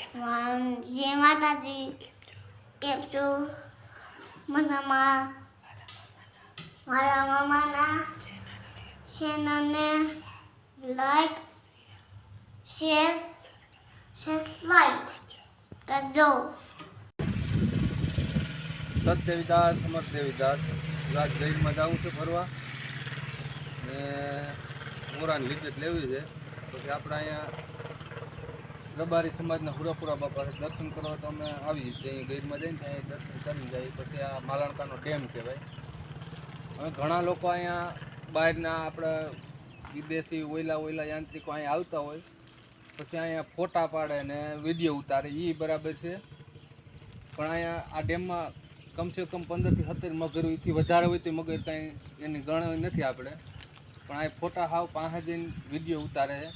જય માતાજી. કેમ છો? મજામાં. મારા મામાના ચેનલને લાઈક શેર સબસ્ક્રાઇબ કરજો. સતદેવીદાસ સમર્થ દેવીદાસ રાજ ગઈડમાં જાઉં છું ફરવા ને મોરાની લિજ્જત લેવી છે. પછી આપણે અહીંયા રબારી સમાજના હુરાપુરા બાપા દર્શન કરવા તો અમે આવીએ છીએ. અહીં ગઈડમાં જઈને ત્યાં દર્શન કરી જાય. પછી આ માલણકાનો ડેમ કહેવાય. હવે ઘણા લોકો અહીંયા બહારના આપણે વિદેશી ઓયલા યાંત્રિકો અહીંયા આવતા હોય, પછી અહીંયા ફોટા પાડે ને વિડીયો ઉતારે, એ બરાબર છે. પણ અહીંયા આ ડેમમાં કમસે કમ 15 થી 17 મગરથી વધારે હોય તો મગર કાંઈ એની ગણતરી નથી આપણે. પણ આ ફોટા હાવ પાસે જઈને વિડીયો ઉતારે છે,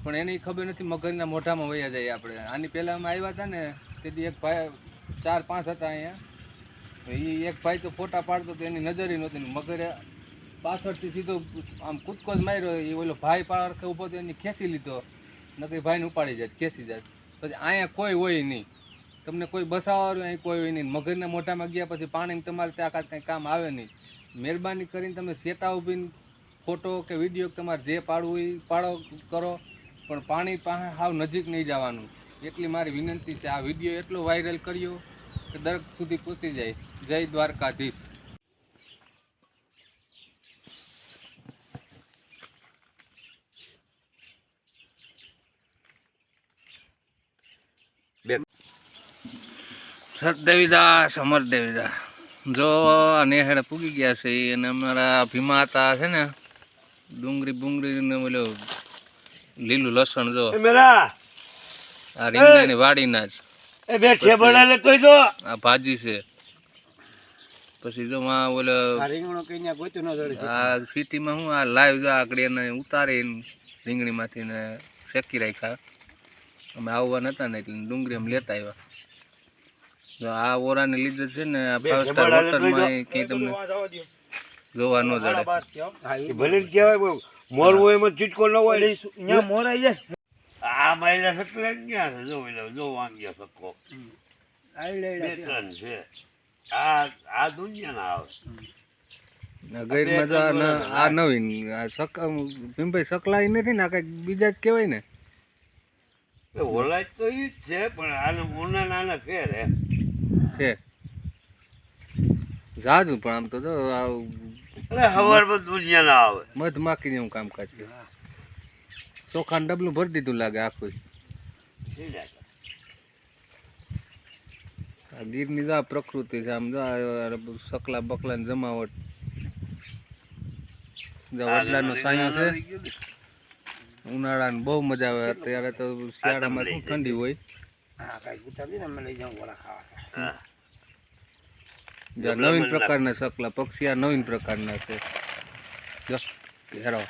પણ એની ખબર નથી મગરના મોઢામાં વયા જાય. આપણે આની પહેલાં અમે આવ્યા હતા ને તેથી એક ભાઈ 4-5 હતા અહીંયા. એ એક ભાઈ તો ફોટા પાડતો તો એની નજરે નહોતી. મગરે પાછળથી સીધો આમ કૂદકો જ માર્યો. એ ઓલો ભાઈ પાડખે ઊભો તો એની ખેંચી લીધો, નકર ભાઈને ઉપાડી જાય, ખેંચી જાય. પછી અહીંયા કોઈ હોય નહીં, તમને કોઈ બસાવવાનું અહીં કોઈ હોય નહીં. મગરના મોઢામાં ગયા પછી પાણી તમારે ત્યાં કાંઈ કામ આવે નહીં. મહેરબાની કરીને તમે સેટા ઊભીને ફોટો કે વિડીયો તમારે જે પાડવું એ પાડો કરો, પણ પાણી પાસે હાવ નજીક નહીં જવાનું. એટલી મારી વિનંતી છે. આ વિડીયો એટલો વાયરલ કર્યો કે દરેક સુધી પહોંચી જાય. જય દ્વારકાધીશ. સતદેવીદાસ અમર દેવીદાસ જો નેહેડે પૂગી ગયા છે. અને અમારા ભીમાતા છે ને ડુંગળી ને ઓલો લીલું લસણ જો આ રીંગણાની વાડીના જ આ ભાજી છે. પછી જો માં ઓલો આ સિટીમાં હું આ લાઈવ જો આગળ એને ઉતારી રીંગણીમાંથી ને શેકી રાખ્યા. અમે આવવા નતા ને એટલે ડુંગળી અમે લેતા આવ્યા. આ ઓરાને લીધે છે ને આ 5 સ્ટાર હોટલમાં ક્યાંય તમને જોવા ન જડે. ભલે કહેવાય મોર હોય એમાં ચૂટકો ન હોય ત્યાં મોર આવી જાય. આ મહિલા સકલે ક્યાં છે? જો વાંગ્યા સકો છે. આ દુનિયા ના આવે ગઈરમાં જો આ નવીન ભીમભાઈ સકલાઈ નથી ને, આ કઈક બીજા જ કહેવાય ને. ઓલા તો ઈ જ છે, પણ આને મોના નાના ફેર છે જાજુ. પણ આમ તો જો હવારમાં દુનિયા ના આવે. મધમાખી જેવું કામકાજ છે. ચોખાનું ડબલું ભરી દીધું લાગે આખું. આ ગીરની જો પ્રકૃતિ છે. આમ જો સકલા બકલા ની જમાવટ. વડલાનો સાયો છે. ઉનાળાની બહુ મજા આવે. અત્યારે તો શિયાળામાં શું ઠંડી હોય. નવીન પ્રકારના સકલા પક્ષી આ નવીન પ્રકારના છે. જો ઘેરો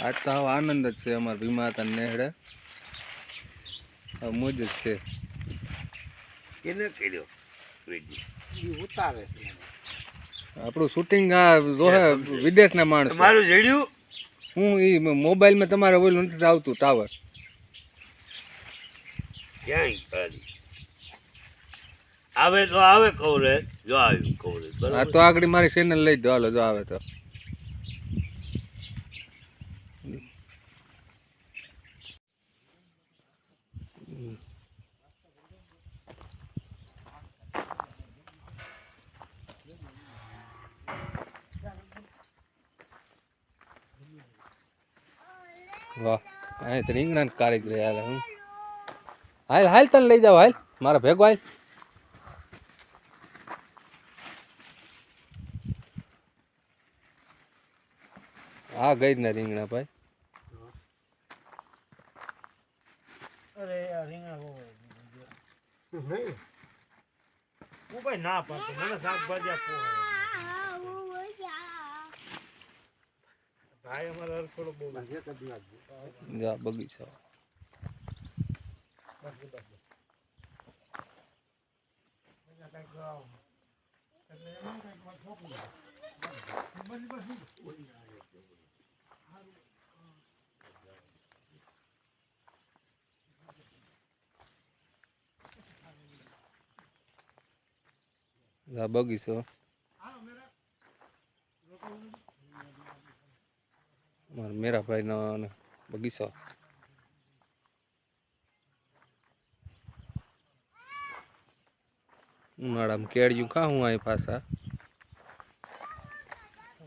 આજ તો હવે આનંદ જ છે. અમારા ભીમાતા નેહડે હવે મોજ જ છે. આપણું શૂટિંગ આ જોહે વિદેશના માણસ. મારું જેડ્યું હું એ મોબાઈલમાં તમારે ઓલું નથી આવતું ટાવર. આવે તો આવે કવરેજ. જો આવ્યું કવરેજ. આ તો આગળ મારી ચેનલ લઈ દો. હાલો જો આવે તો વાહ. અહીં તો રીંગણા કારીગર હાલ. હું હાલ તને લઈ જાવ. હાલ મારા ભેગો હાલ. આ ગઈ ને રીંગણા ભાઈ. અરે આ રીંગણા હું ભાઈ ના પાડતો. મને શાકભાજી આપો ભાઈ. અમારે થોડો બહુ બગીચા આ બગીચો મારા મેરાભાઈનો બગીચો. ઉનાળામાં કેળિયું કાં હું અહીં પાછા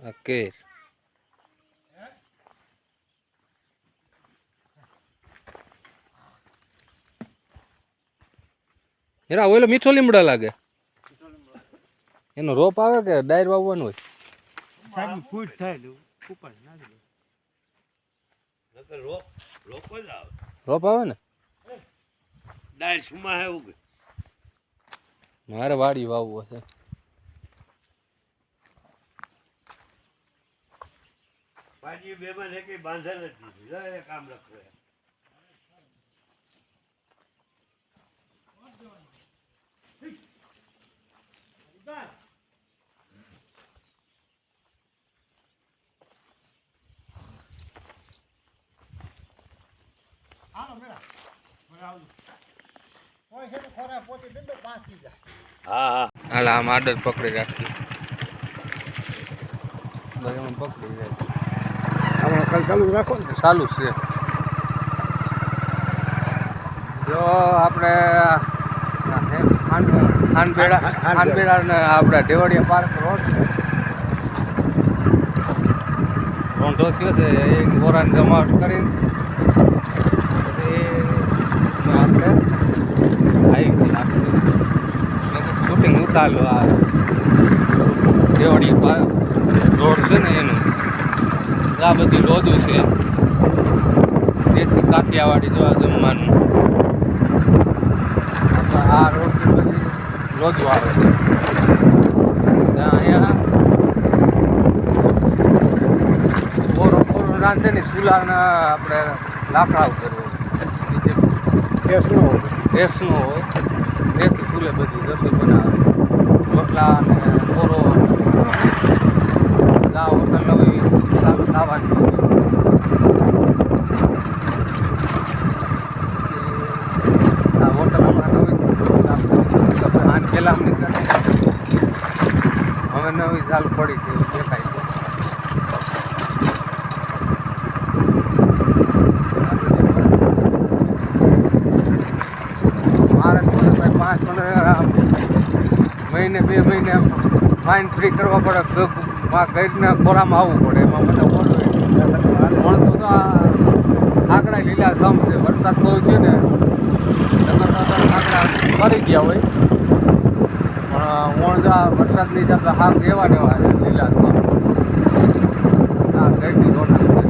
આ કેર એના ઓલો મીઠો લીમડા લાગે. એનો રોપ આવે કે ડાયર વાવવાનું હોય? સાહેબ ફૂટ થાય તો ઉપર નાખી દો. નકર રોપ જ આવે. રોપ આવે ને? ડાયર સુમાં હે ઉગે. મારે વાડી વાવવો છે. બાજી બેમાં ને કઈ બાંધા નથી. જય કામ લખવે. હા હા હાલ આમ આડર પકડી રાખી બરાબર પકડી રાખી. આપણે કાલ ચાલુ રાખો ને. ચાલુ છે. જો આપણે ખાનબેડા ને આપણે ઢેવડિયા પાર્ક રોડ રોંઢો થયો છે. એક બોરાને જમાવટ કરીને પછી આપણે આવી શૂટિંગ ઉતારલો. આ ઢેવડિયા પાર્ક રોડ છે ને એનું આ બધી લોજું છે. દેશી કાઠિયાવાડી જોવા જમવાનું. આ રોડ બધી લોજું આવે છે. અહીંયા કોરો રાંધે ને ચૂલાના આપણે લાકડા ઉપર ગેસનો હોય. ગેસનો હોય. ગેસથી ચૂલે બધી રસોઈ બનાવે. રોટલા અને કોરો આ હોટલ નવી ખાવાની. આ હોટલ હમણાં નવી આન પહેલાં હવે નવી ચાલુ પડી છે એવું દેખાય છે. મારે 5-15 મહિને 2 મહિને માઇન્ડ ફ્રી કરવા પડે. ઘરને ખોરામાં આવવું પડે. એમાં મને બોલવું મળતું તો આંકડા લીલા જમ છે. વરસાદ બહુ છે ને આંકડા ફરી ગયા હોય પણ ઓણજા વરસાદની હિસાબે હાક એવા ને એવા લીલા જમ. આ ઘરની રોટલ છે.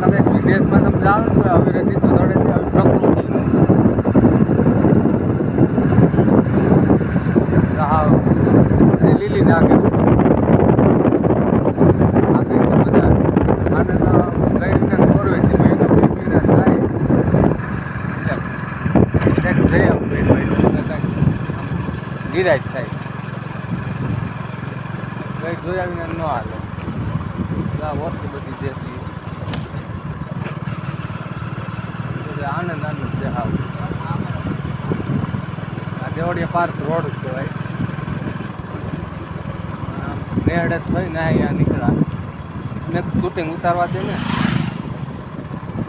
તમે વિદેશમાં તમે જાઓ ને આવી રીતે તો દડે છે પ્રકૃતિ હા લીલી નાખે. ગિરાજ થાય કઈ જોયા વિના ન હાલે. આ વસ્તુ બધી દેશી આનંદ છે. હાવ આ દેવડિયા પાર્ક રોડ જ કહેવાય. નેહડે જ થઈ ને અહીંયા નીકળ્યા ને શૂટિંગ ઉતારવા દે ને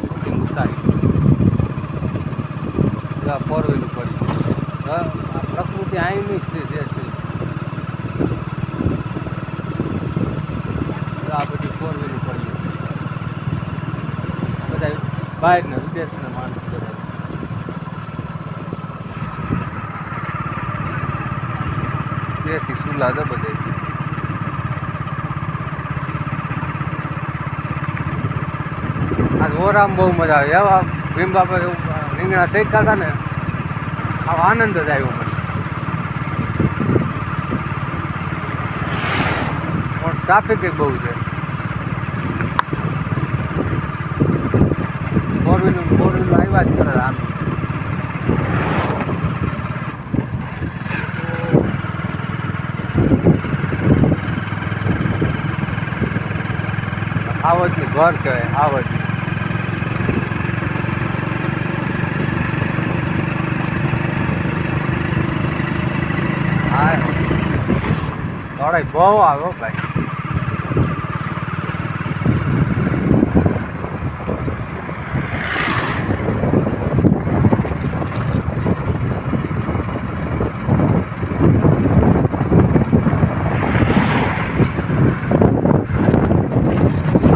શૂટિંગ ઉતારી ફોરવેલું પડી. આ પ્રકૃતિ અહીંની જ છે જે છે. આ બધી ફોરવેલું પડી બધા બહારના વિદેશના માણસ બધા. દેશી સુલા છે બધે. આ ઓરામ બહુ મજા આવે. એવા ભીમ બાપા રીંગણા શેકતા હતા ને આવો આનંદ જ આવ્યો મને. પણ ટ્રાફિક બહુ છે. ફોર વ્હીલર આવ્યા જ કરે આમ. આવડનું ઘર કહેવાય. આવડ હા અરે બહુ આવ્યો ભાઈ.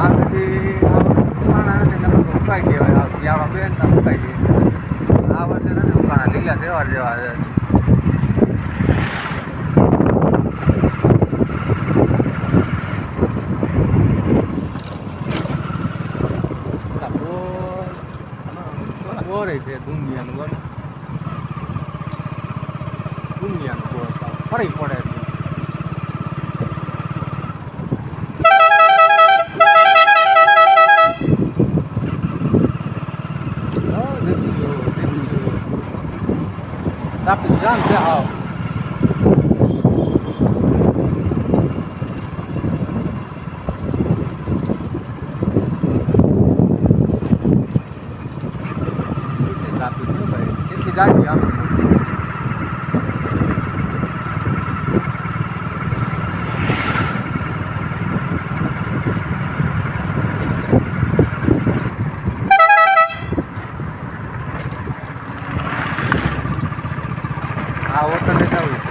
આ બધી ઉકાણા નથી નકર તો ઉકાઈ દેવાય. આ શિયાળો બેન તો ઉકાઈ દે. આ વર્ષે નથી ઉકાણા, લીલા તહેવાર જેવા છે. બોર છે દુનિયાનું બોર. દુનિયાનું બોર ફરી પડે છે. ટ્રાફિક જામ છે હાવ. ટ્રાફિક છે ભાઈ, કેટલી ગાડી આવે. આ ઓટો લેતા આવું.